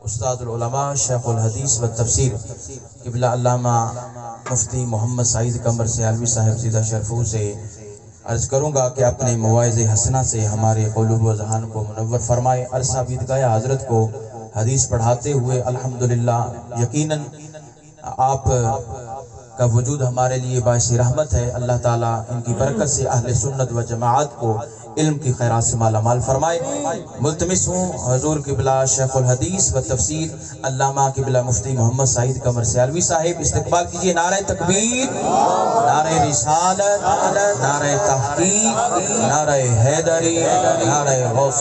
استاد العلماء شیخ الحدیث و تفسیر قبلہ علامہ مفتی محمد سعید قمر سیالوی صاحب زیدہ شرفو سے عرض کروں گا کہ اپنے مواعظ حسنہ سے ہمارے قلوب و ذہان کو منور فرمائے۔ عرصہ بیت گیا حضرت کو حدیث پڑھاتے ہوئے الحمدللہ یقیناً آپ کا وجود ہمارے لیے باعث رحمت ہے۔ اللہ تعالیٰ ان کی برکت سے اہل سنت و جماعت کو علم کی خیرات سے مالا مال فرمائے۔ ملتمس ہوں حضور قبلہ شیخ الحدیث و تفسیر علامہ قبلہ مفتی محمد سعید قمر سیالوی صاحب استقبال کیجئے۔ نعرہ تکبیر، نعرہ رسالت، نعرہ تحقیق، نعرہ حیدری، نعرہ غوث۔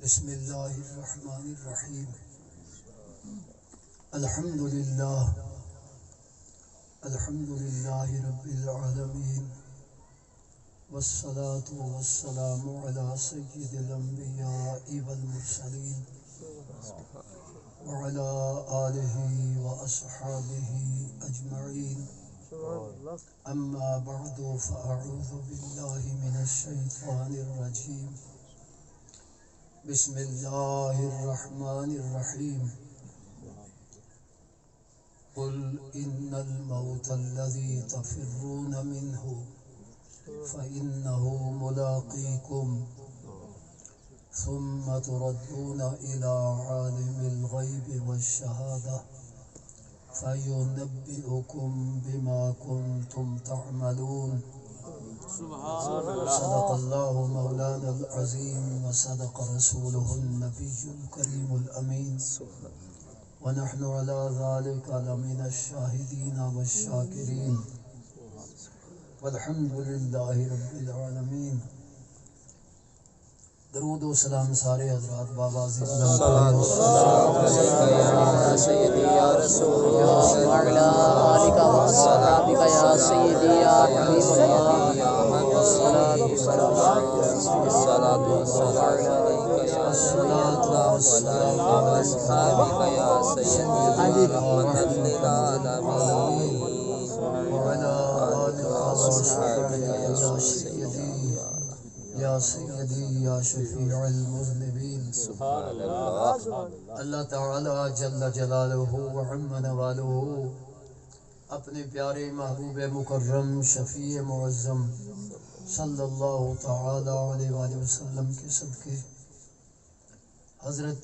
بسم اللہ الرحمن الرحیم۔ الحمدللہ رب العالمین، والصلاة والسلام علی سید الانبیاء والمرسلین، وعلی آلہ واصحابہ اجمعین۔ اما بعد فاعوذ باللہ من الشیطان الرجیم۔ بسم اللہ الرحمن الرحیم۔ قل ان الموت الذي تفرون منه فإنه ملاقيكم ثم تردون إلى عالم الغيب والشهادة فينبئكم بما كنتم تعملون۔ صدق اللہ مولانا العظیم وصدق رسولہ النبی الکریم الامین، ونحن على ذلك لمن الشاہدین والشاکرین، والحمد للہ رب العالمین۔ درود و سلام سارے حضرات بابا زندہ السلام علیکہ یا سیدی یا رسول اللہ وعلا آلک واصحابک یا سیدی یا حبیب اللہ، الصلاة والسلام علیکہ یا والسلام وعلا اصحابک یا سیدی رحمۃ للعالمین، وعلى آلك واصحابک یا سيدي یا سیدی یا شفیع المذنبین۔ سبحان اللہ۔ اللہ تعالی جل جلالہ وعم نوالہ اپنے پیارے محبوب مکرم شفیع معظم صلی اللہ تعالی علیہ وآلہ وسلم کے صدقے حضرت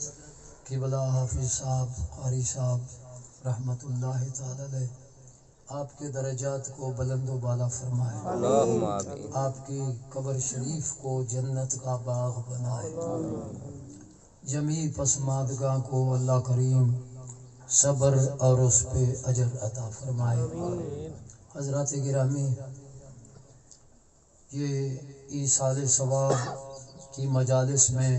قبلہ حافظ صاحب قاری صاحب رحمت اللہ تعالی علیہ آپ کے درجات کو بلند و بالا فرمائے، اللہم آمین۔ آپ کی قبر شریف کو جنت کا باغ بنائے، جمیع پسماندگاں کو اللہ کریم صبر اور اس پہ اجر عطا فرمائے۔ حضرات گرامی، یہ ایصال ثواب کی مجالس میں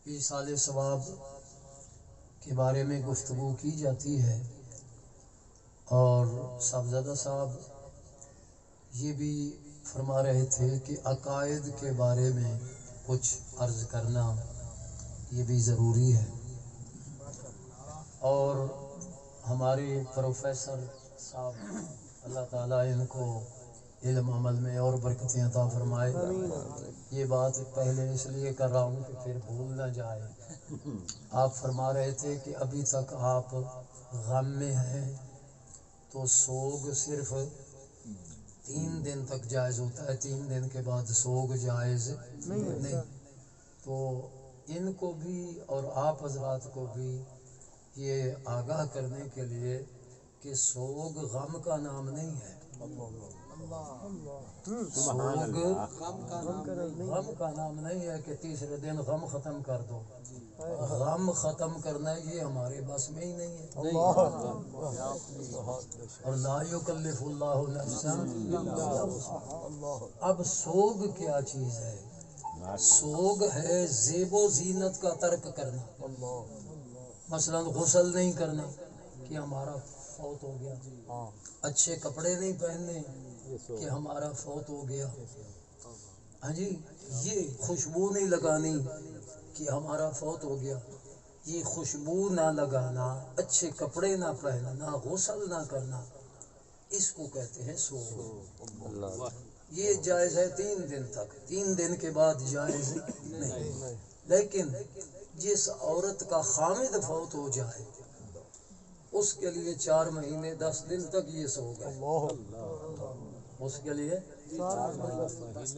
ایصال ثواب کے بارے میں گفتگو کی جاتی ہے، اور صاحبزادہ صاحب یہ بھی فرما رہے تھے کہ عقائد کے بارے میں کچھ عرض کرنا یہ بھی ضروری ہے، اور ہمارے پروفیسر صاحب اللہ تعالیٰ ان کو علم عمل میں اور برکتیں عطا فرمائے۔ یہ بات پہلے اس لیے کر رہا ہوں کہ پھر بھول نہ جائے۔ آپ فرما رہے تھے کہ ابھی تک آپ غم میں ہیں، تو سوگ صرف 3 دن تک جائز ہوتا ہے، 3 دن کے بعد سوگ جائز نہیں۔ تو ان کو بھی اور آپ حضرات کو بھی یہ آگاہ کرنے کے لیے کہ سوگ غم کا نام نہیں ہے، سوگ غم کا نام نہیں ہے کہ تیسرے دن غم ختم کر دو۔ غم ختم کرنا یہ ہمارے بس میں ہی نہیں ہے، اور لا یکلف اللہ نفسا الا وسعہا۔ اب سوگ کیا چیز ہے؟ سوگ ہے زیب و زینت کا ترک کرنا، مثلا غسل نہیں کرنا کہ ہمارا فوت ہو گیا، اچھے کپڑے نہیں پہننے کہ ہمارا فوت ہو گیا، ہاں جی، یہ خوشبو نہیں لگانی کہ ہمارا فوت ہو گیا، یہ خوشبو نہ لگانا، اچھے کپڑے نہ پہننا، غسل نہ کرنا، اس کو کہتے ہیں سوگ۔ یہ جائز ہے 3 دن تک، 3 دن کے بعد جائز نہیں۔ لیکن جس عورت کا خامد فوت ہو جائے اس کے لیے 4 مہینے 10 دن تک یہ سوگ ہے۔ اس کے لیے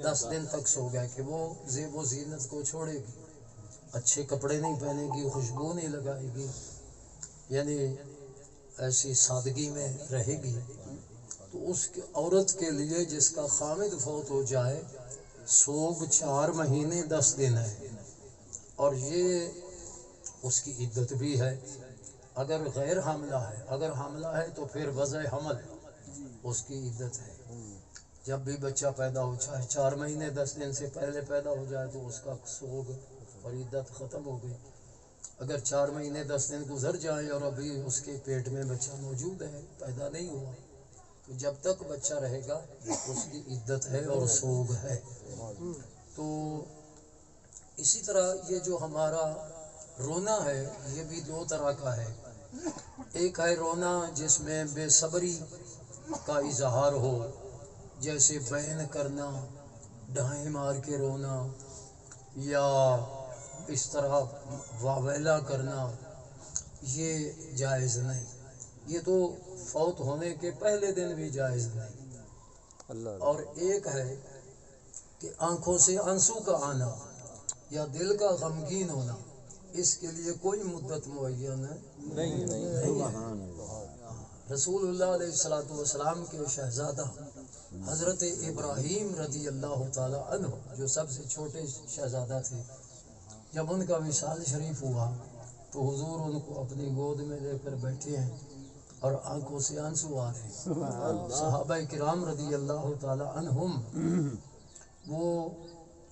10 دن تک سوگ ہے کہ وہ زیب و زینت کو چھوڑے گی، اچھے کپڑے نہیں پہنے گی، خوشبو نہیں لگائے گی، یعنی ایسی سادگی میں رہے گی۔ تو اس عورت کے لیے جس کا خامد فوت ہو جائے سوگ 4 مہینے 10 دن ہے، اور یہ اس کی عدت بھی ہے۔ اگر غیر حاملہ ہے، اگر حاملہ ہے تو پھر وضع حمل اس کی عدت ہے۔ جب بھی بچہ پیدا ہو، چاہے 4 مہینے 10 دن سے پہلے پیدا ہو جائے تو اس کا سوگ اور عدت ختم ہو گئی۔ اگر 4 مہینے 10 دن گزر جائیں اور ابھی اس کے پیٹ میں بچہ موجود ہے، پیدا نہیں ہوا، تو جب تک بچہ رہے گا اس کی عدت ہے اور سوگ ہے۔ تو اسی طرح یہ جو ہمارا رونا ہے یہ بھی 2 طرح کا ہے۔ ایک ہے رونا جس میں بے صبری کا اظہار ہو، جیسے بین کرنا، ڈھائیں مار کے رونا، یا اس طرح واویلا کرنا، یہ جائز نہیں۔ یہ تو فوت ہونے کے پہلے دن بھی جائز نہیں۔ اور ایک ہے کہ آنکھوں سے آنسو کا آنا یا دل کا غمگین ہونا، اس کے لیے کوئی مدت معین نہیں ہے۔ رسول اللہ علیہ السلام کے شہزادہ حضرت ابراہیم رضی اللہ تعالی عنہ جو سب سے چھوٹے شہزادہ تھے، جب ان کا وصال شریف ہوا تو حضور ان کو اپنی گود میں لے کر بیٹھے ہیں اور آنکھوں سے آنسو آ رہے ہیں۔ صحابہ کرام رضی اللہ تعالی عنہم وہ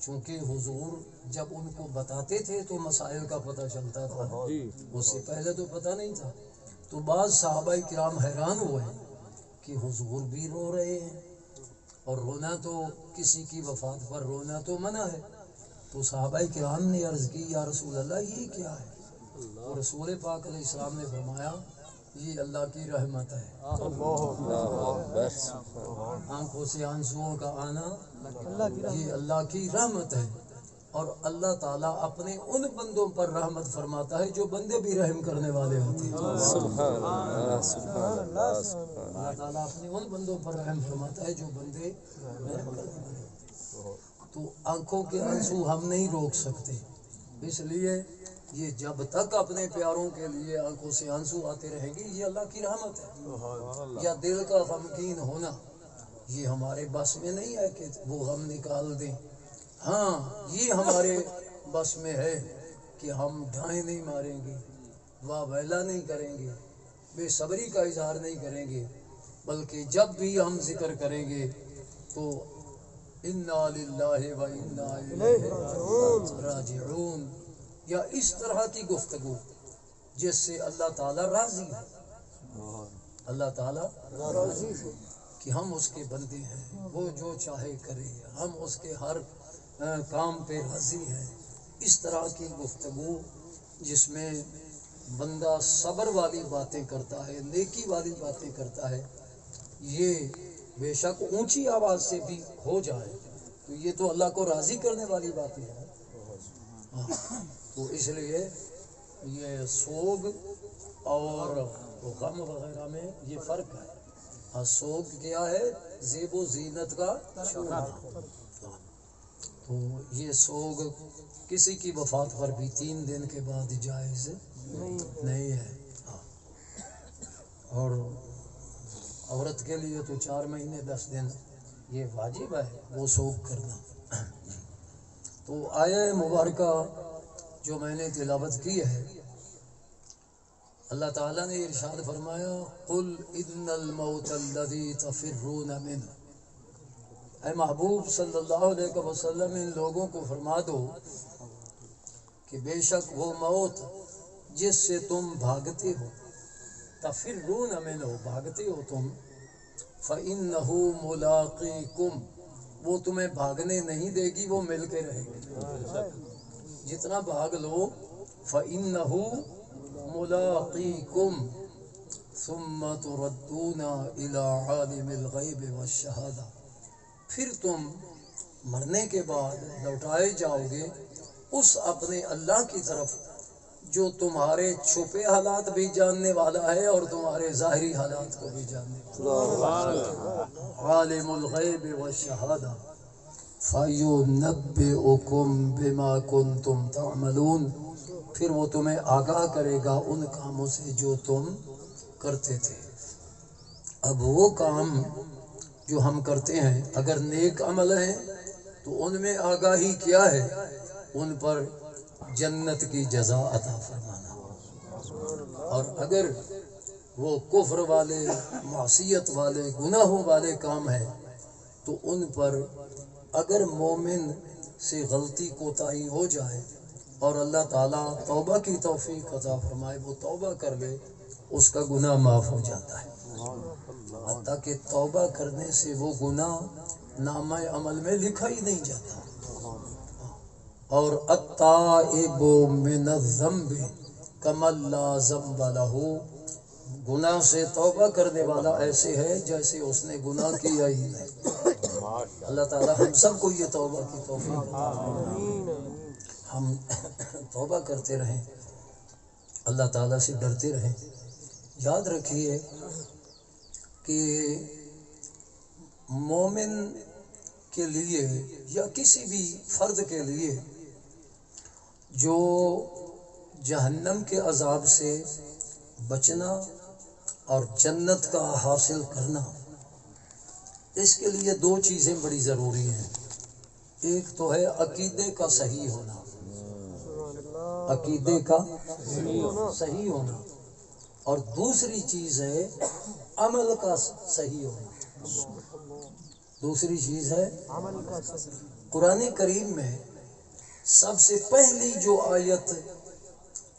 چونکہ حضور جب ان کو بتاتے تھے تو مسائل کا پتہ چلتا تھا، اس سے پہلے تو پتہ نہیں تھا۔ تو بعض صحابہ کرام حیران ہوئے کہ حضور بھی رو رہے ہیں، اور رونا تو کسی کی وفات پر رونا تو منع ہے۔ تو صحابہ کرام نے عرض کی یا رسول اللہ یہ کیا ہے؟ تو رسول پاک علیہ السلام نے فرمایا یہ اللہ کی رحمت ہے۔ آنکھوں سے آنسوؤں کا آنا یہ اللہ کی رحمت ہے، اور اللہ تعالیٰ اپنے ان بندوں پر رحمت فرماتا ہے جو بندے بھی رحم کرنے والے ہوتے ہیں۔ اللہ تعالیٰ اپنے ان بندوں پر رحم فرماتا ہے جو بندے رحم کرنے والے ہوتے ہیں۔ تو آنکھوں کے آنسو ہم نہیں روک سکتے، اس لیے یہ جب تک اپنے پیاروں کے لیے آنکھوں سے آنسو آتے رہیں گے یہ اللہ کی رحمت ہے۔ یا دل کا غمگین ہونا یہ ہمارے بس میں نہیں ہے کہ وہ غم نکال دیں۔ ہاں یہ ہمارے بس میں ہے کہ ہم ڈھائیں نہیں ماریں گے، واویلا نہیں کریں گے، بے صبری کا اظہار نہیں کریں گے، بلکہ جب بھی ہم ذکر کریں گے تو انا للہ و انا الیہ راجعون، یا اس طرح کی گفتگو جس سے اللہ تعالیٰ راضی ہے۔ اللہ تعالیٰ راضی ہے کہ ہم اس کے بندے ہیں، وہ جو چاہے کرے، ہم اس کے ہر کام پہ راضی ہیں۔ اس طرح کی گفتگو جس میں بندہ صبر والی باتیں کرتا ہے، نیکی والی باتیں کرتا ہے، یہ بے شک اونچی آواز سے بھی ہو جائے تو یہ تو اللہ کو راضی کرنے والی باتیں ہیں۔ تو اس لیے یہ سوگ اور غم وغیرہ میں یہ فرق ہے۔ اور سوگ کیا ہے؟ زیب و زینت کا چھوڑنا۔ تو یہ سوگ کسی کی وفات پر بھی 3 دن کے بعد جائز نہیں ہے۔ اور عورت کے لیے تو 4 مہینے 10 دن یہ واجب ہے وہ سوگ کرنا۔ تو آیہ مبارکہ جو میں نے تلاوت کی ہے، اللہ تعالیٰ نے ارشاد فرمایا قل ان الموت الذی تفرون منہ، اے محبوب صلی اللہ علیہ وسلم ان لوگوں کو فرما دو کہ بے شک وہ موت جس سے تم بھاگتے ہو، تفرون منہ بھاگتے ہو تم، فإنہ ملاقیکم وہ تمہیں بھاگنے نہیں دے گی، وہ مل کے رہے گی۔ جتنا بھاگ لو فَإِنَّهُ مُلَاقِيكُمْ ثُمَّ تُرَدُّونَ إِلَىٰ عَالِمِ الْغَيْبِ وَالشَّهَادَةِ، پھر تم مرنے کے بعد لوٹائے جاؤ گے اس اپنے اللہ کی طرف جو تمہارے چھپے حالات بھی جاننے والا ہے اور تمہارے ظاہری حالات کو بھی جاننے والا ہے۔ عالم الغیب والشہادہ فَيُنَبِّئُكُم بِمَا كُنتُمْ تَعْمَلُونَ، پھر وہ تمہیں آگاہ کرے گا ان کاموں سے جو تم کرتے تھے۔ اب وہ کام جو ہم کرتے ہیں اگر نیک عمل ہیں تو ان میں آگاہی کیا ہے؟ ان پر جنت کی جزا عطا فرمانا، اور اگر وہ کفر والے، معصیت والے، گناہوں والے کام ہیں تو ان پر اگر مومن سے غلطی کوتاہی ہو جائے اور اللہ تعالیٰ توبہ کی توفیق عطا فرمائے، وہ توبہ کر لے، اس کا گناہ معاف ہو جاتا ہے، حتیٰ کہ توبہ کرنے سے وہ گناہ نامہ عمل میں لکھا ہی نہیں جاتا۔ اور التائب من الذنب کمن لا ذنب لہ، گناہ سے توبہ کرنے والا ایسے ہے جیسے اس نے گناہ کیا ہی نہیں۔ اللہ تعالی ہم سب کو یہ توبہ کی توفیق دے، ہم توبہ کرتے رہیں، اللہ تعالیٰ سے ڈرتے رہیں۔ یاد رکھیے کہ مومن کے لیے یا کسی بھی فرد کے لیے جو جہنم کے عذاب سے بچنا اور جنت کا حاصل کرنا، اس کے لیے دو چیزیں بڑی ضروری ہیں۔ ایک تو ہے عقیدے کا صحیح ہونا، عقیدے کا صحیح ہونا، اور دوسری چیز ہے عمل کا صحیح ہونا۔ دوسری چیز ہے قرآن کریم میں سب سے پہلی جو آیت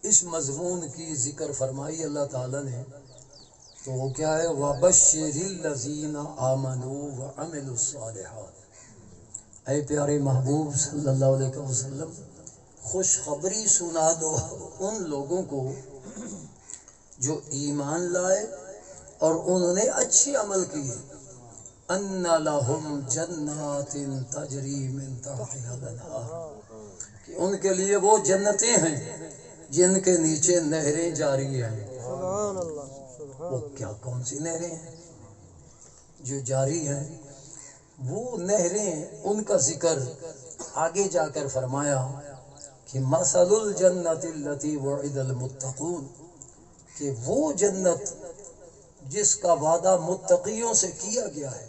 اس مضمون کی ذکر فرمائی اللہ تعالیٰ نے تو وہ کیا ہے؟ وَبَشِّرِ الَّذِينَ آمَنُوا وَعَمِلُوا الصَّالِحَاتِ، اے پیارے محبوب صلی اللہ علیہ وسلم، خوشخبری سنا دو ان لوگوں کو جو ایمان لائے اور انہوں نے اچھے عمل کیے، ان لہم جنات تجری من تحتها الانہار، کہ ان کے لیے وہ جنتیں ہیں جن کے نیچے نہریں جاری ہیں۔ وہ کیا کون سی نہریں ہیں جو جاری ہیں؟ وہ نہریں، ان کا ذکر آگے جا کر فرمایا کہ مثل الجنت التي وعد المتقون، کہ وہ جنت جس کا وعدہ متقیوں سے کیا گیا ہے،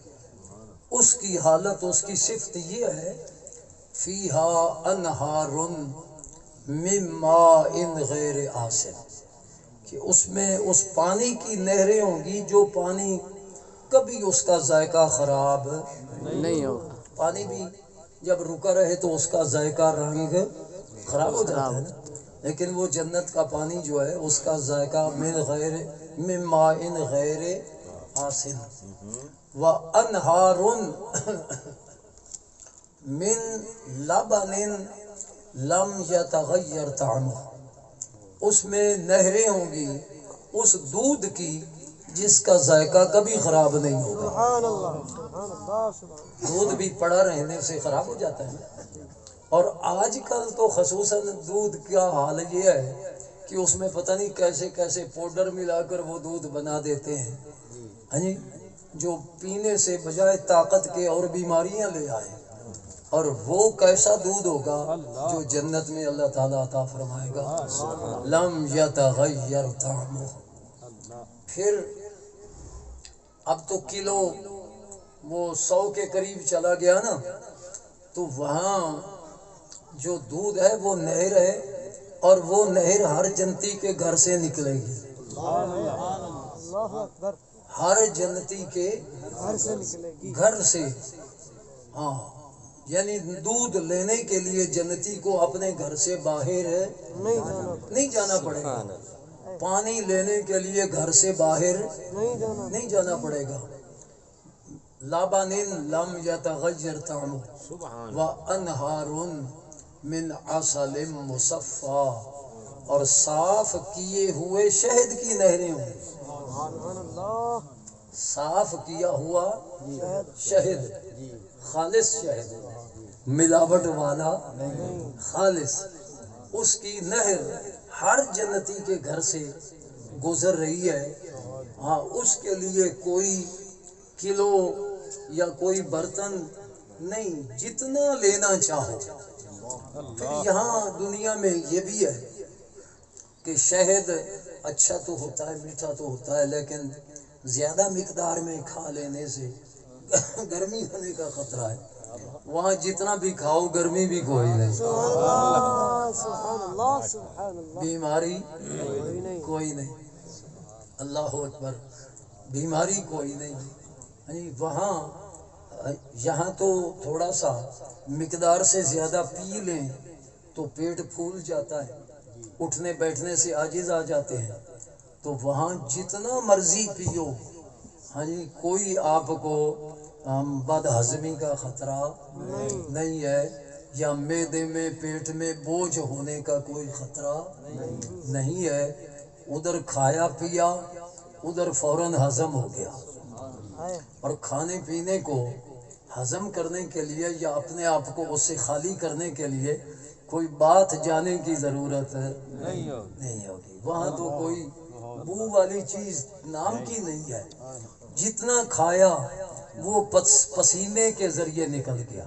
اس کی حالت، اس کی صفت یہ ہے فیہا انہار من ماء غیر آسن، کہ اس میں اس پانی کی نہریں ہوں گی جو پانی کبھی اس کا ذائقہ خراب نہیں ہوگا۔ پانی بھی جب رکا رہے تو اس کا ذائقہ، رنگ خراب ہو جاتا ہے نا، لیکن وہ جنت کا پانی جو ہے اس کا ذائقہ من ماء غیر آسن وانہار من لبن لم یتغیر طعمہ، اس میں نہریں ہوں گی اس دودھ کی جس کا ذائقہ کبھی خراب نہیں ہوگا۔ دودھ بھی پڑا رہنے سے خراب ہو جاتا ہے نا، اور آج کل تو خصوصاً دودھ کا حال یہ ہے کہ اس میں پتہ نہیں کیسے کیسے پاؤڈر ملا کر وہ دودھ بنا دیتے ہیں، ہاں جی، جو پینے سے بجائے طاقت کے اور بیماریاں لے آئے۔ اور وہ کیسا دودھ ہوگا جو جنت میں اللہ تعالیٰ عطا فرمائے گا، لم یتغیر طعمہ۔ پھر اب تو کلو وہ 100 کے قریب چلا گیا نا، تو وہاں جو دودھ ہے وہ نہر ہے، اور وہ نہر ہر جنتی کے گھر سے نکلے گی، ہر جنتی کے گھر سے، ہاں، یعنی دودھ لینے کے لیے جنتی کو اپنے گھر سے باہر نہیں جانا پڑے گا، پانی لینے کے لیے گھر سے باہر نہیں جانا پڑے گا۔ لبن لم یتغیر طعمہ وانہار من عسل مصفی، اور صاف کیے ہوئے شہد کی نہریں ہوں. صاف کیا ہوا شہد، خالص شہد، ملاوٹ والا خالص، اس کی نہر ہر جنتی کے گھر سے گزر رہی ہے. ہاں اس کے لیے کوئی کلو یا کوئی برتن نہیں، جتنا لینا چاہو. پھر یہاں دنیا میں یہ بھی ہے کہ شہد اچھا تو ہوتا ہے، میٹھا تو ہوتا ہے، لیکن زیادہ مقدار میں کھا لینے سے گرمی ہونے کا خطرہ ہے. وہاں جتنا بھی کھاؤ گرمی بھی کوئی نہیں، بیماری کوئی نہیں. اللہ اکبر، بیماری کوئی نہیں. وہاں یہاں تو تھوڑا سا مقدار سے زیادہ پی لیں تو پیٹ پھول جاتا ہے، اٹھنے بیٹھنے سے عاجز آ جاتے ہیں. تو وہاں جتنا مرضی پیو، ہاں جی، کوئی آپ کو بد ہضمی کا خطرہ نہیں ہے، یا معدے میں پیٹ میں بوجھ ہونے کا کوئی خطرہ نہیں ہے. ادھر کھایا پیا، ادھر فوراً ہضم ہو گیا. اور کھانے پینے کو ہضم کرنے کے لیے یا اپنے آپ کو اس سے خالی کرنے کے لیے کوئی بات جانے کی ضرورت نہیں ہوگی. وہاں تو کوئی بو والی چیز نام کی نہیں ہے. جتنا کھایا وہ پسینے کے ذریعے نکل گیا،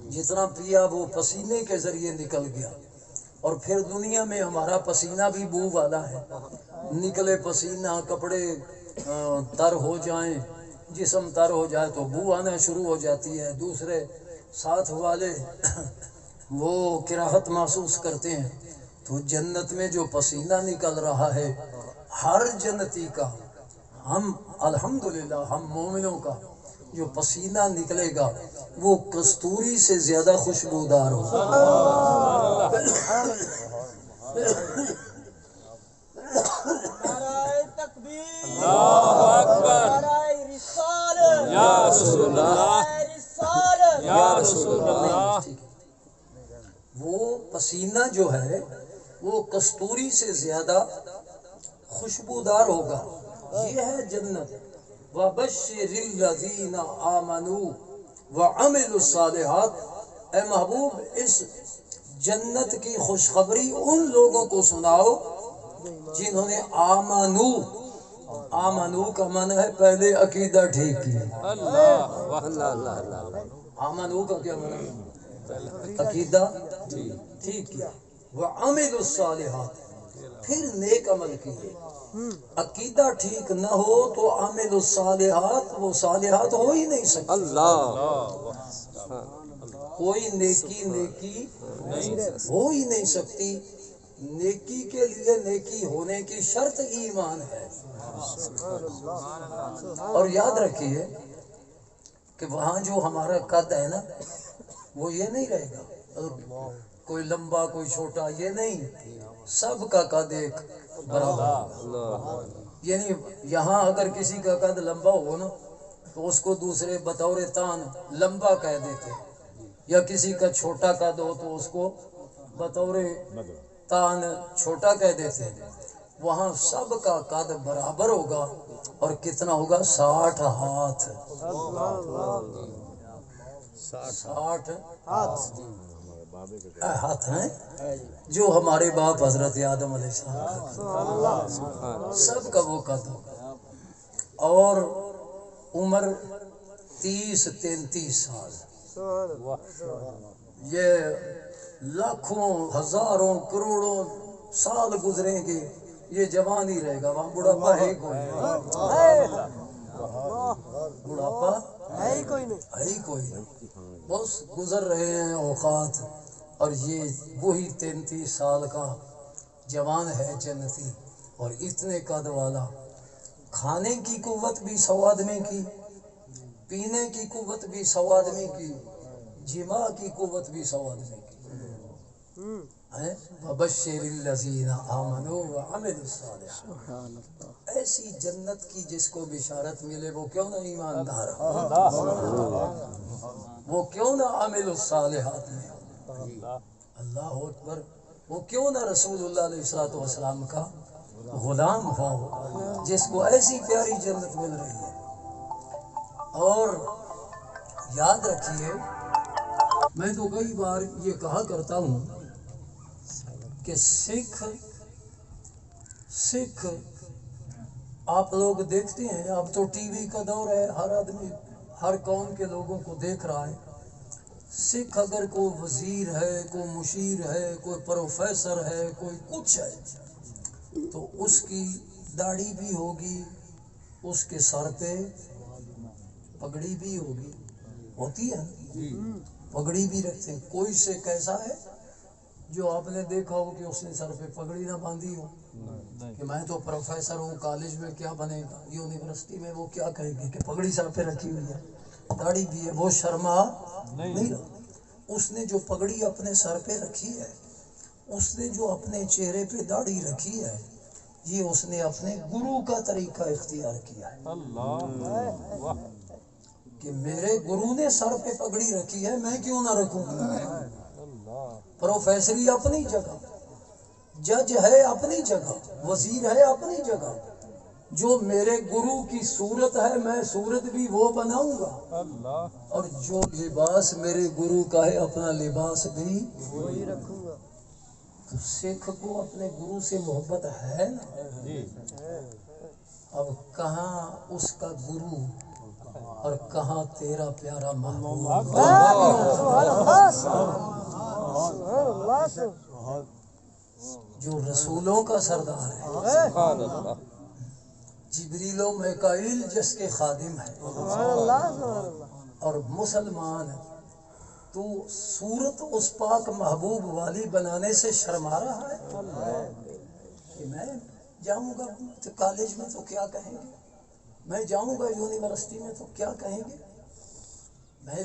جتنا پیا وہ پسینے کے ذریعے نکل گیا. اور پھر دنیا میں ہمارا پسینہ بھی بو والا ہے. نکلے پسینہ، کپڑے تر ہو جائیں، جسم تر ہو جائے تو بو آنا شروع ہو جاتی ہے. دوسرے ساتھ والے وہ کراہت محسوس کرتے ہیں. تو جنت میں جو پسینہ نکل رہا ہے ہر جنتی کا، ہم الحمدللہ ہم مومنوں کا جو پسینہ نکلے گا وہ کستوری سے زیادہ خوشبودار ہوگا. نعرہ تکبیر، اللہ اکبر، نعرہ رسالت یا رسول اللہ، نعرہ رسالت یا رسول اللہ. وہ پسینہ جو ہے وہ کستوری سے زیادہ خوشبودار ہوگا. یہ ہے جنت. وَبَشِّرِ الَّذِينَ آمَنُوا وَعَمِلُوا الصَّالِحَاتِ، اے محبوب اس جنت کی خوشخبری ان لوگوں کو سناؤ جنہوں نے آمنو کا معنی ہے پہلے عقیدہ ٹھیک کیا. آمنو کا کیا معنی ہے؟ عقیدہ ٹھیک کیا. وَعَمِلُوا الصَّالِحَاتِ، پھر نیک عمل کیے. عقیدہ ٹھیک نہ ہو تو عامل الصالحات، وہ صالحات ہو ہی نہیں سکتے. کوئی نیکی ہو ہی نہیں سکتی. نیکی کے لیے نیکی ہونے کی شرط ایمان ہے. اور یاد رکھیے کہ وہاں جو ہمارا قد ہے نا وہ یہ نہیں رہے گا کوئی لمبا کوئی چھوٹا، یہ نہیں، سب کا قد ایک برابر. یعنی یہاں اگر کسی کا قد لمبا ہو نا تو اس کو دوسرے بطور تان لمبا کہہ دیتے، یا کسی کا چھوٹا قد ہو تو اس کو بطور تان چھوٹا کہہ دیتے. وہاں سب کا قد برابر ہوگا. اور کتنا ہوگا؟ 60 ہاتھ. 60 ہاتھ ہیں جو ہمارے باپ حضرت آدم علیہ السلام سب کا وہ قد ہوگا. اور عمر 30-33 سال. یہ لاکھوں ہزاروں کروڑوں سال گزریں گے یہ جوان ہی رہے گا. وہاں بڑھاپا ہے کوئی نہیں. بس گزر رہے ہیں اوقات. اور یہ وہی 33 سال کا جوان ہے جنتی، اور اتنے قد والا. کھانے کی قوت بھی 100 آدمی کی، پینے کی قوت بھی 100 آدمی کی، جماع کی قوت بھی 100 آدمی کی. وَبَشِّرِ الَّذِينَ آمَنُوا وَعَمِلُوا الصَّالِحَاتِ، ایسی جنت کی جس کو بشارت ملے وہ کیوں نہ ایماندار ہو، وہ کیوں نہ عامل الصالحات میں. اللہ اکبر. وہ کیوں نہ رسول اللہ علیہ کا غلام ہو جس کو ایسی پیاری جنت مل رہی ہے۔ اور یاد رکھیے، میں تو کئی بار یہ کہا کرتا ہوں کہ سکھ آپ لوگ دیکھتے ہیں، اب تو ٹی وی کا دور ہے، ہر آدمی ہر قوم کے لوگوں کو دیکھ رہا ہے۔ سکھ اگر کوئی وزیر ہے، کوئی مشیر ہے، کوئی پروفیسر ہے، کوئی کچھ ہے، تو اس کی داڑھی بھی ہوگی، اس کے سر پہ پگڑی بھی ہوتی ہے، پگڑی بھی رکھتے ہیں۔ کوئی سے کیسا ہے جو آپ نے دیکھا ہو کہ اس نے سر پہ پگڑی نہ باندھی ہو، کہ میں تو پروفیسر ہوں، کالج میں کیا بنے گا، یونیورسٹی میں وہ کیا کہے گی کہ پگڑی سر پہ رکھی ہوئی ہے، داڑھی بھی ہے، وہ شرما نہیں۔ اس نے جو پگڑی اپنے سر پہ رکھی ہے، اس نے جو اپنے چہرے پہ داڑھی رکھی ہے، یہ اس نے اپنے گرو کا طریقہ اختیار کیا ہے کہ میرے گرو نے سر پہ پگڑی رکھی ہے، میں کیوں نہ رکھوں۔ پروفیسری اپنی جگہ، جج ہے اپنی جگہ، وزیر ہے اپنی جگہ، جو میرے گرو کی صورت ہے میں صورت بھی وہ بناؤں گا، اور جو لباس میرے گرو کا ہے اپنا لباس بھی وہی رکھوں گا۔ تو سکھ کو اپنے گرو سے محبت ہے نا۔ اب کہاں اس کا گرو اور کہاں تیرا پیارا محبوب، جو رسولوں کا سردار ہے، جبریل و میکائیل جس کے خادم ہے، اور مسلمان تو صورت اس پاک محبوب والی بنانے سے شرما رہا ہے کہ میں جاؤں گا کالج میں تو کیا کہیں گے، میں جاؤں گا یونیورسٹی میں تو کیا کہیں گے، میں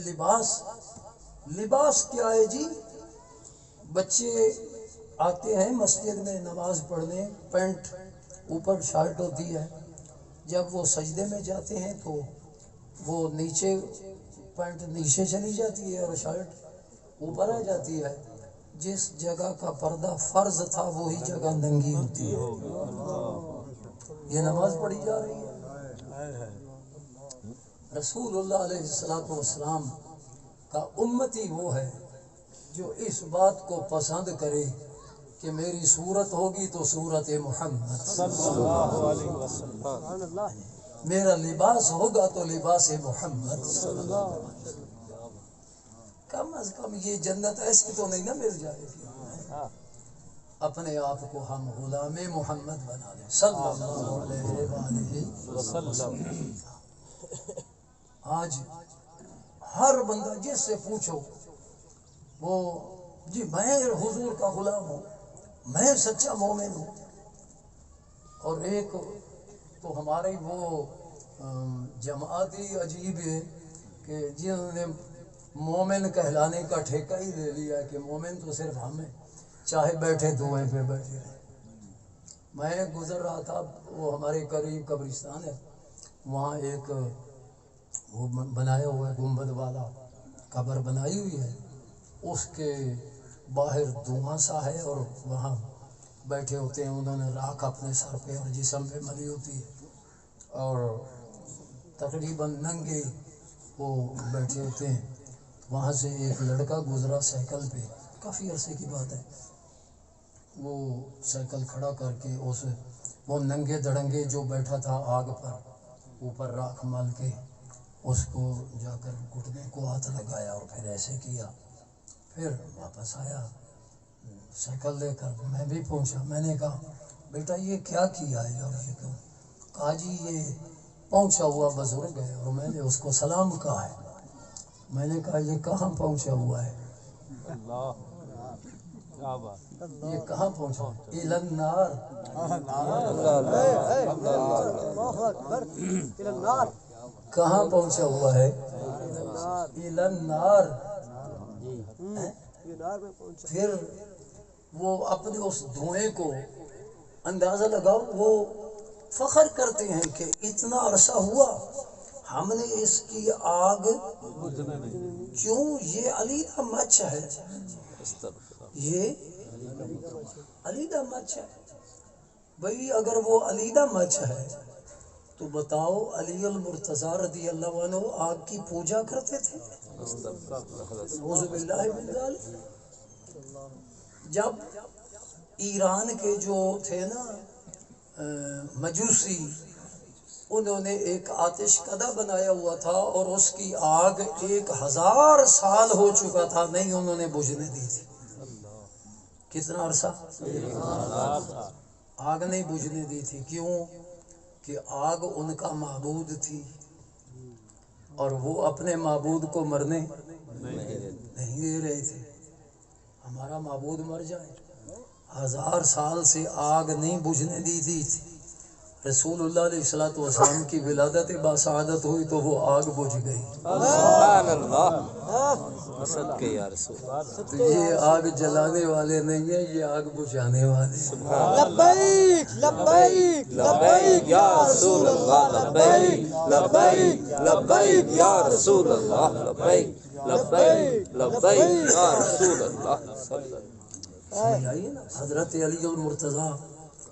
لباس کیا ہے جی؟ بچے آتے ہیں مسجد میں نماز پڑھنے، پینٹ اوپر شرٹ ہوتی ہے، جب وہ سجدے میں جاتے ہیں تو وہ نیچے پینٹ نیچے چلی جاتی ہے اور شرٹ اوپر آ جاتی ہے۔ جس جگہ کا پردہ فرض تھا وہی جگہ ننگی ہوتی ہے۔ یہ نماز پڑھی جا رہی ہے۔ رسول اللہ علیہ السلام کا امتی وہ ہے جو اس بات کو پسند کرے کہ میری صورت ہوگی تو صورت محمد صلی اللہ علیہ وسلم، میرا لباس ہوگا تو لباس محمد صلی اللہ علیہ وسلم۔ کم از کم یہ جنت ایسی تو نہیں نہ مل جائے گی، اپنے آپ کو ہم غلام محمد بنا لیں صلی اللہ علیہ وآلہ وسلم۔ آج ہر بندہ جس سے پوچھو وہ جی میں حضور کا غلام ہوں، میں سچا مومن ہوں۔ اور ایک تو ہماری وہ جماعت ہی عجیب ہے کہ جنہوں نے مومن کہلانے کا ٹھیکہ ہی لے لیا کہ مومن تو صرف ہم ہیں، چاہے بیٹھے دھوئیں پہ بیٹھے رہے۔ میں گزر رہا تھا، وہ ہمارے قریب قبرستان ہے، وہاں ایک وہ بنایا ہوا ہے گنبد والا، قبر بنائی ہوئی ہے، اس کے باہر دھواں سا ہے اور وہاں بیٹھے ہوتے ہیں، انہوں نے راکھ اپنے سر پہ اور جسم پہ ملی ہوتی ہے اور تقریباً ننگے وہ بیٹھے ہوتے ہیں۔ وہاں سے ایک لڑکا گزرا سائیکل پہ، کافی عرصے کی بات ہے، وہ سائیکل کھڑا کر کے وہ ننگے دڑنگے جو بیٹھا تھا آگ پر اوپر راکھ مل کے اس کو جا کر گھٹنے کو ہاتھ لگایا اور پھر ایسے کیا، پھر واپس آیا سائیکل لے کر۔ میں بھی پہنچا، میں نے کہا بیٹا یہ کیا کیا ہے اور یہ کیوں؟ کہا جی یہ پہنچا ہوا بزرگ ہے اور میں نے اس کو سلام کہا ہے۔ میں نے کہا یہ کہاں پہنچا ہوا ہے؟ یہ کہاں پہنچا؟ الی النار۔ کہاں پہنچا ہوا ہے؟ الی النار۔ پھر وہ اپنے اس دھوئیں کو اندازہ لگاؤ، وہ فخر کرتے ہیں کہ اتنا عرصہ ہوا ہم نے اس کی آگ کیوں، یہ علی کا مچ ہے، یہ علیحدہ مچ ہے بھئی، اگر وہ علیحدہ مچ ہے تو بتاؤ علی المرتضیٰ رضی اللہ عنہ آگ کی پوجا کرتے تھے؟ اعوذ باللہ من ذالک۔ جب ایران کے جو تھے نا مجوسی، انہوں نے ایک آتش کدہ بنایا ہوا تھا اور اس کی آگ 1000 سال ہو چکا تھا، نہیں انہوں نے بجھنے دی تھی۔ کتنا عرصہ؟ آگ نہیں بجھنے دی تھی۔ کیوں؟ کہ آگ ان کا معبود تھی اور وہ اپنے معبود کو مرنے نہیں دے رہے تھے۔ ہمارا معبود مر جائے، 1000 سال سے آگ نہیں بجھنے دی تھی۔ رسول اللہ علیہ السلام کی ولادت باسعادت ہوئی تو وہ آگ بجھ گئی۔ سبحان اللہ، صدقے یا رسول تو یہ آگ جلانے والے نہیں ہیں، یہ آگ بجھانے والے ہیں۔ لبیک لبیک لبیک یا رسول اللہ، لبیک لبیک لبیک یا رسول اللہ، لبیک لبیک لبیک یا رسول اللہ صلی اللہ۔ سمجھ آئیے نا، حضرت علی المرتضیٰ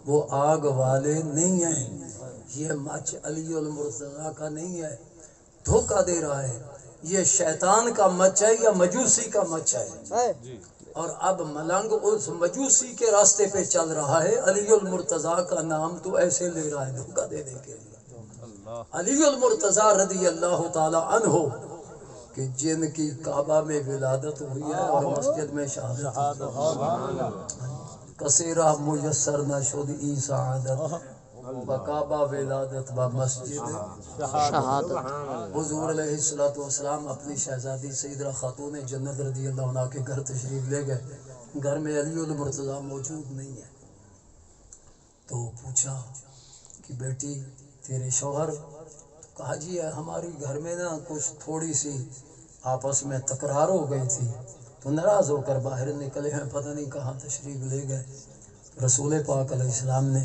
وہ آگ والے نہیں ہیں، یہ مچ علی المرتضیٰ کا نہیں ہے، دھوکہ دے رہا ہے۔ یہ شیطان کا مچ ہے یا مجوسی کا مچ ہے، اور اب ملنگ اس مجوسی کے راستے پہ چل رہا ہے۔ علی المرتضیٰ کا نام تو ایسے لے رہا ہے دھوکہ دینے کے لیے۔ علی المرتضیٰ رضی اللہ تعالی عنہ کہ جن کی کعبہ میں ولادت ہوئی ہے اور مسجد میں شہادت کثیرہ میسر نہ شد ای سعادت، بکعبہ ولادت با مسجد شہادت۔ حضور علیہ السلام اپنی شہزادی سیدہ خاتون جنت رضی اللہ عنہ کے گھر تشریف لے گئے، گھر میں علی المرتضیٰ موجود نہیں ہے۔ تو پوچھا کہ بیٹی تیرے شوہر؟ کہا جی ہماری گھر میں نا کچھ تھوڑی سی آپس میں تکرار ہو گئی تھی تو ناراض ہو کر باہر نکلے ہیں، پتہ نہیں کہاں تشریف لے گئے۔ رسول پاک علیہ السلام نے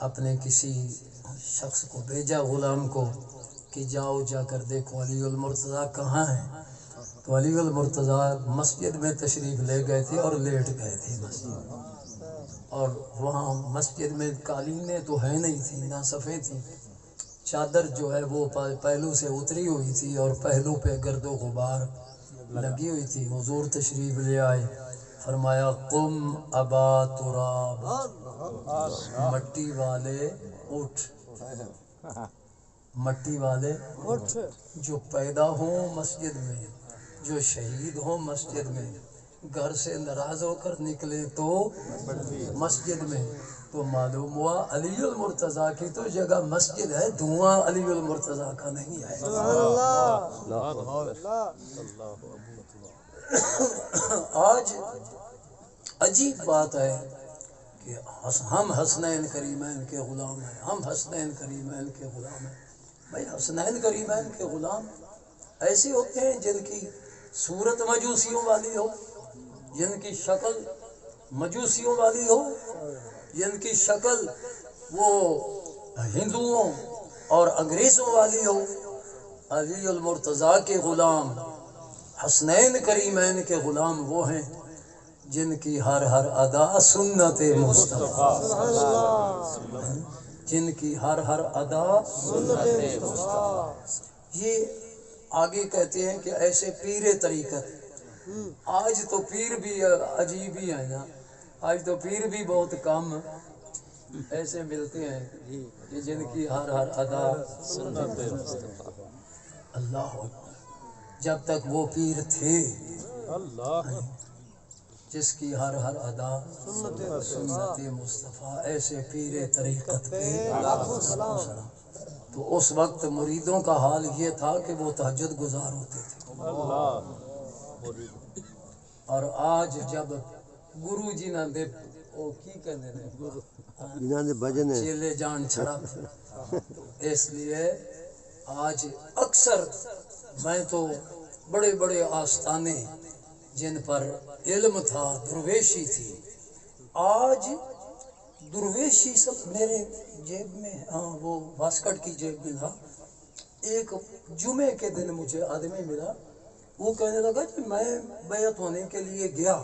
اپنے کسی شخص کو بھیجا، غلام کو، کہ جاؤ جا کر دیکھو علی المرتضیٰ کہاں ہیں۔ تو علی المرتضیٰ مسجد میں تشریف لے گئے تھے اور لیٹ گئے تھے مسجد، اور وہاں مسجد میں قالینیں تو ہے نہیں تھی، نہ صفیں تھی، چادر جو ہے وہ پہلو سے اتری ہوئی تھی اور پہلو پہ گرد و غبار لگی ہوئی تھی۔ حضور تشریف لے آئے، فرمایا قم ابا تراب، مٹی والے اٹھ، مٹی والے اٹھ، جو پیدا ہوں مسجد میں، جو شہید ہوں مسجد میں، گھر سے ناراض ہو کر نکلے تو مسجد میں، تو معلوم ہوا علی المرتضیٰ کی تو جگہ مسجد ہے، دھواں علی المرتضیٰ کا نہیں ہے۔ آج عجیب بات ہے کہ ہم حسنین کریمین کے غلام ہیں، ہم حسنین کریمین کے غلام ہیں۔ بھائی حسنین کریمین کے غلام ایسے ہوتے ہیں جن کی صورت مجوسیوں والی ہو، جن کی شکل مجوسیوں والی ہو، جن کی شکل وہ ہندوؤں اور انگریزوں والی ہو۔ علی المرتضیٰ کے غلام، حسنین کریمین کے غلام وہ ہیں جن کی ہر ادا سنت مصطفیٰ، جن کی ہر ادا سنت مصطفیٰ۔ یہ آگے کہتے ہیں کہ ایسے پیر طریقت، آج تو پیر بھی عجیب ہی ہے نا، آج تو پیر بھی بہت کم ایسے ملتے ہیں کہ جن کی ہر ادا سنت مصطفیٰ۔ اللہ اکبر، جب تک وہ پیر تھے جس کی ہر ادا سنت مصطفیٰ، ایسے پیر طریقت پہ تو اس وقت مریدوں کا حال یہ تھا کہ وہ تہجد گزار ہوتے تھے، اور آج جب گرو جی نہ دے او کی کہنے دے چیلے جان چھڑا، اس لیے آج اکثر میں تو بڑے بڑے آستانے جن پر علم تھا، درویشی تھی، آج درویشی سب میرے جیب میں، ہاں وہ واسکٹ کی جیب میں تھا۔ ایک جمعے کے دن مجھے آدمی ملا، وہ کہنے لگا کہ میں بیعت ہونے کے لیے گیا،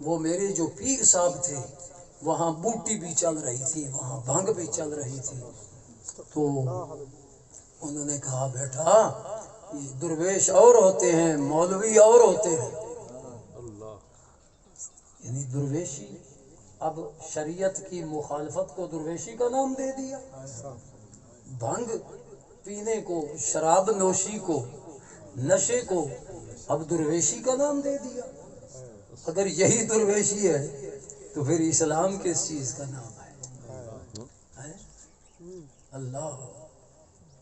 وہ میرے جو پیر صاحب تھے وہاں بوٹی بھی چل رہی تھی، وہاں بھنگ بھی چل رہی تھی، تو انہوں نے کہا بیٹا یہ درویش اور ہوتے ہیں، مولوی اور ہوتے ہیں، یعنی درویشی، اب شریعت کی مخالفت کو درویشی کا نام دے دیا، بھنگ پینے کو، شراب نوشی کو، نشے کو اب درویشی کا نام دے دیا۔ اگر یہی درویشی ہے تو پھر اسلام کس چیز کا نام ہے؟ اللہ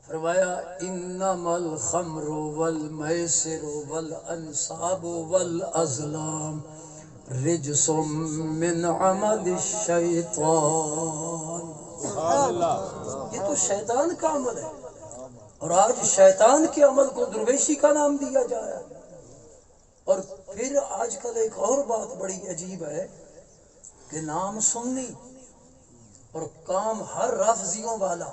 فرمایا انما الخمر والمیسر والانصاب والازلام رجس من عمل الشیطان، یہ تو شیطان کا عمل ہے، اور آج شیطان کے عمل کو درویشی کا نام دیا جا رہا ہے۔ اور پھر آج کل ایک اور بات بڑی عجیب ہے کہ نام سنی اور کام ہر رافضیوں والا،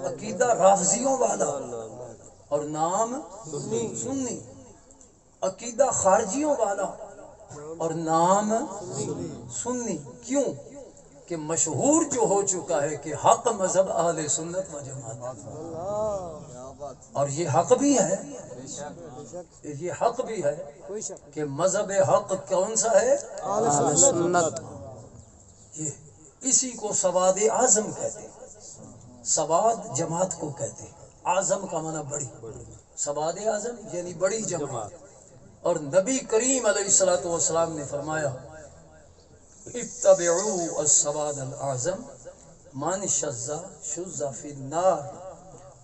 عقیدہ رافضیوں والا، اور نام سنی، عقیدہ خارجیوں والا اور نام سنی۔ کیوں کہ مشہور جو ہو چکا ہے کہ حق مذہب اہل سنت و جماعت، اور یہ حق بھی ہے، یہ حق بھی ہے کہ مذہب حق کون سا ہے؟ اہل سنت۔ یہ اسی کو سواد اعظم کہتے ہیں، سواد جماعت کو کہتے ہیں، اعظم کا معنی بڑی، سواد اعظم یعنی بڑی جماعت۔ اور نبی کریم علیہ الصلوۃ والسلام نے فرمایا اتبعوا السواد الاعظم من شذ شذ فی النار،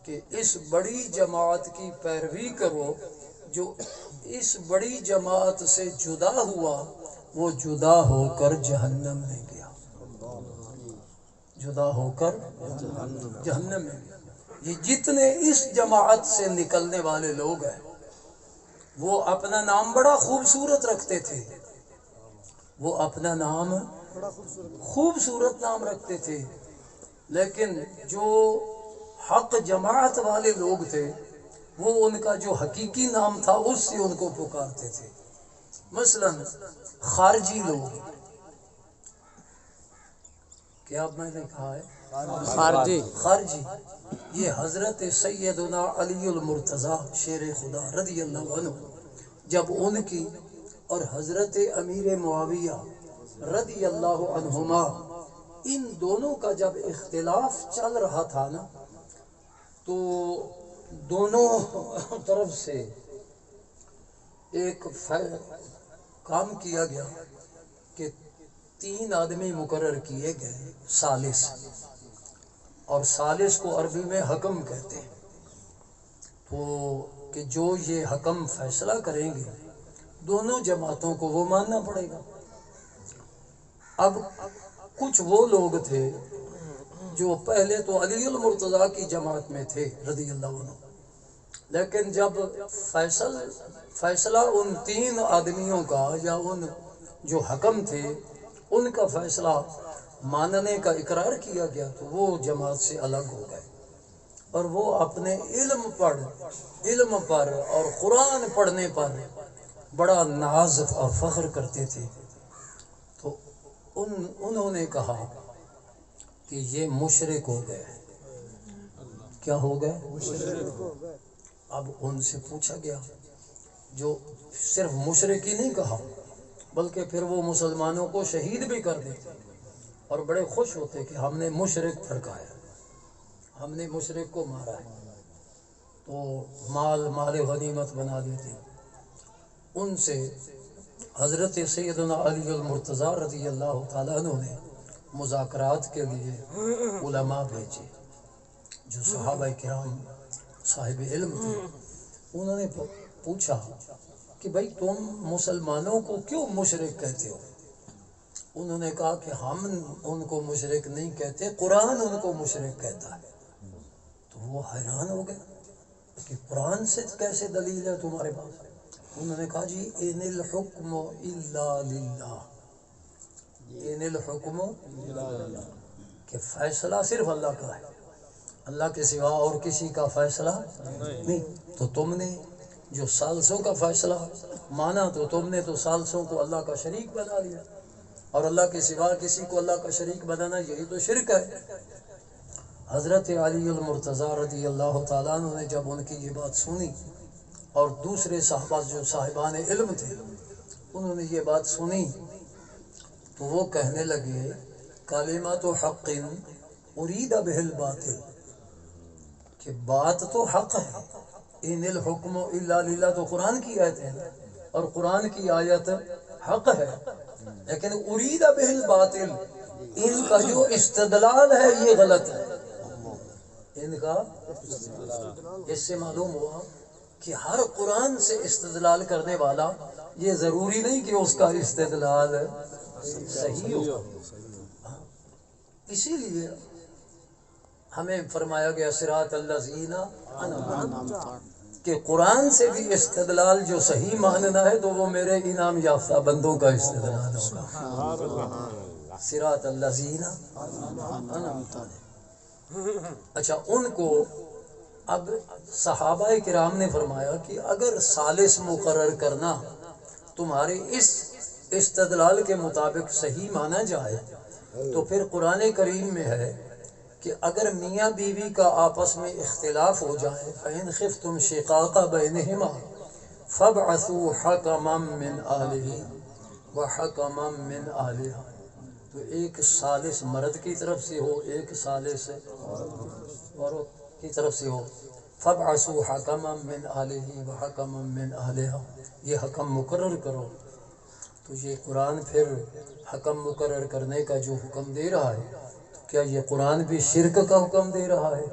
کہ اس بڑی جماعت کی پیروی کرو جو اس بڑی جماعت سے جدا ہوا وہ جدا ہو کر جہنم میں گیا، جدا ہو کر جہنم میں گیا۔ یہ جتنے اس جماعت سے نکلنے والے لوگ ہیں وہ اپنا نام بڑا خوبصورت رکھتے تھے، وہ اپنا نام خوبصورت نام رکھتے تھے، لیکن جو حق جماعت والے لوگ تھے وہ ان کا جو حقیقی نام تھا اس سے ان کو پکارتے تھے۔ مثلا خارجی لوگ، کیا میں نے کہا ہے خارجی، خارجی، یہ حضرت سیدنا علی المرتضیٰ شیر خدا رضی اللہ عنہ جب ان کی اور حضرت امیر معاویہ رضی اللہ عنہما ان دونوں کا جب اختلاف چل رہا تھا نا، تو دونوں طرف سے ایک کام کیا گیا کہ 3 آدمی مقرر کیے گئے ثالث، اور ثالث کو عربی میں حکم کہتے ہیں، تو کہ جو یہ حکم فیصلہ کریں گے دونوں جماعتوں کو وہ ماننا پڑے گا۔ اب کچھ وہ لوگ تھے جو پہلے تو علی المرتضیٰ کی جماعت میں تھے رضی اللہ عنہ، لیکن جب فیصلہ ان 3 آدمیوں کا یا ان جو حکم تھے ان کا فیصلہ ماننے کا اقرار کیا گیا تو وہ جماعت سے الگ ہو گئے، اور وہ اپنے علم پر اور قرآن پڑھنے پر بڑا ناز اور فخر کرتے تھے، تو انہوں نے کہا کہ یہ مشرک ہو گئے۔ کیا ہو گئے؟ اب ان سے پوچھا گیا، جو صرف مشرک ہی نہیں کہا بلکہ پھر وہ مسلمانوں کو شہید بھی کر دیتے اور بڑے خوش ہوتے کہ ہم نے مشرک پھڑکایا، ہم نے مشرک کو مارا ہے، تو مال غنیمت بنا دیتے۔ ان سے حضرت سیدنا علی المرتضیٰ رضی اللہ تعالیٰ عنہ نے مذاکرات کے لیے علماء بھیجے جو صحابہ کرام صاحب علم تھے۔ انہوں نے پوچھا کہ بھائی تم مسلمانوں کو کیوں مشرک کہتے ہو؟ انہوں نے کہا کہ ہم ان کو مشرک نہیں کہتے، قرآن ان کو مشرک کہتا ہے۔ تو وہ حیران ہو گئے کہ قرآن سے کیسے دلیل ہے تمہارے پاس؟ انہوں نے کہا جی ان الحکم الا للہ، ان الحکم کہ فیصلہ صرف اللہ کا ہے، اللہ کے سوا اور کسی کا فیصلہ نہیں۔ تو تم نے جو ثالثوں کا فیصلہ مانا تو تم نے تو ثالثوں کو اللہ کا شریک بنا لیا، اور اللہ کے سوا کسی کو اللہ کا شریک بنانا یہی تو شرک ہے۔ حضرت علی المرتضیٰ رضی اللہ تعالیٰ عنہ نے جب ان کی یہ بات سنی، اور دوسرے صحابہ جو صاحبان علم تھے انہوں نے یہ بات سنی، تو وہ کہنے لگے کلمۃ حق ارید بہ الباطل، کہ بات تو حق ہے، ان الحکم الا للہ تو قرآن کی آیت ہے، اور قرآن کی آیت حق ہے، لیکن ارید بہ الباطل، ان کا جو استدلال ہے یہ غلط ہے۔ ان کا اس سے معلوم ہوا کہ ہر قرآن سے استدلال کرنے والا یہ ضروری نہیں کہ اس کا استدلال صحیح ہو۔ اسی لیے ہمیں فرمایا گیا صراط الذین کہ قرآن سے بھی استدلال جو صحیح ماننا ہے تو وہ میرے انعام یافتہ بندوں کا استدلال ہوگا۔ صراط الذین۔ اچھا، ان کو اب صحابہ کرام نے فرمایا کہ اگر ثالث مقرر کرنا تمہارے اس استدلال کے مطابق صحیح مانا جائے تو پھر قرآن کریم میں ہے کہ اگر میاں بیوی کا آپس میں اختلاف ہو جائے فَإِنْ خِفْتُمْ شِقَاقَ بَيْنِهِمَا فَابْعَثُوا حَكَمًا مِّنْ أَهْلِهِ وَحَكَمًا مِّنْ أَهْلِهَا، تو ایک ثالث مرد کی طرف سے ہو، ایک ثالث عورت کی طرف سے ہو، فَابْعَثُوا حَكَمًا مِّنْ أَهْلِهِ وَحَكَمًا مِّنْ أَهْلِهَا، یہ حکم مقرر کرو۔ تو یہ قرآن پھر حکم مقرر کرنے کا جو حکم دے رہا ہے، تو کیا یہ قرآن بھی شرک کا حکم دے رہا ہے؟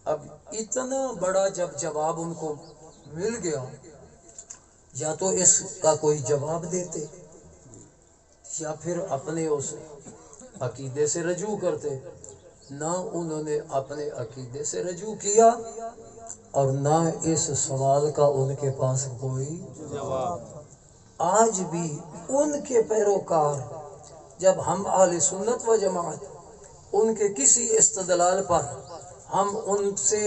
اب اتنا بڑا جب جواب ان کو مل گیا، یا تو اس کا کوئی جواب دیتے یا پھر اپنے اس عقیدے سے رجوع کرتے، نہ انہوں نے اپنے عقیدے سے رجوع کیا اور نہ اس سوال کا ان کے پاس کوئی جواب۔ آج بھی ان کے پیروکار جب ہم اہل سنت و جماعت ان کے کسی استدلال پر ہم ان سے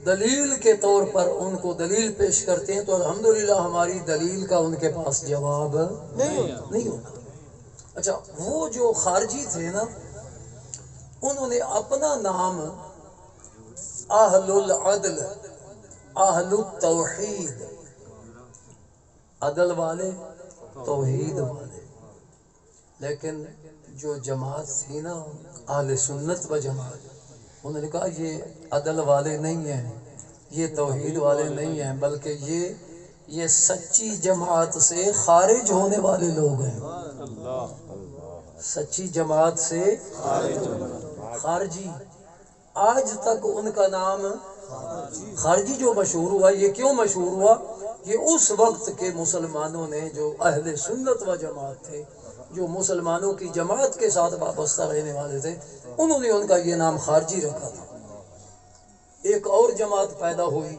دلیل کے طور پر ان کو دلیل پیش کرتے ہیں تو الحمدللہ ہماری دلیل کا ان کے پاس جواب نہیں ہوتا۔ اچھا، وہ جو خارجی تھے نا، انہوں نے اپنا نام اہل العدل، اہل التوحید، عدل والے، توحید والے، لیکن جو جماعت تھی نا اہل سنت و جماعت، انہوں نے کہا یہ عدل والے نہیں ہیں، یہ توحید والے نہیں ہیں، بلکہ یہ سچی جماعت سے خارج ہونے والے لوگ ہیں۔ سچی جماعت سے خارجی، آج تک ان کا نام خارجی جو مشہور ہوا، یہ کیوں مشہور ہوا؟ یہ اس وقت کے مسلمانوں نے جو اہل سنت و جماعت تھے، جو مسلمانوں کی جماعت کے ساتھ وابستہ رہنے والے تھے، انہوں نے ان کا یہ نام خارجی رکھا تھا۔ ایک اور جماعت پیدا ہوئی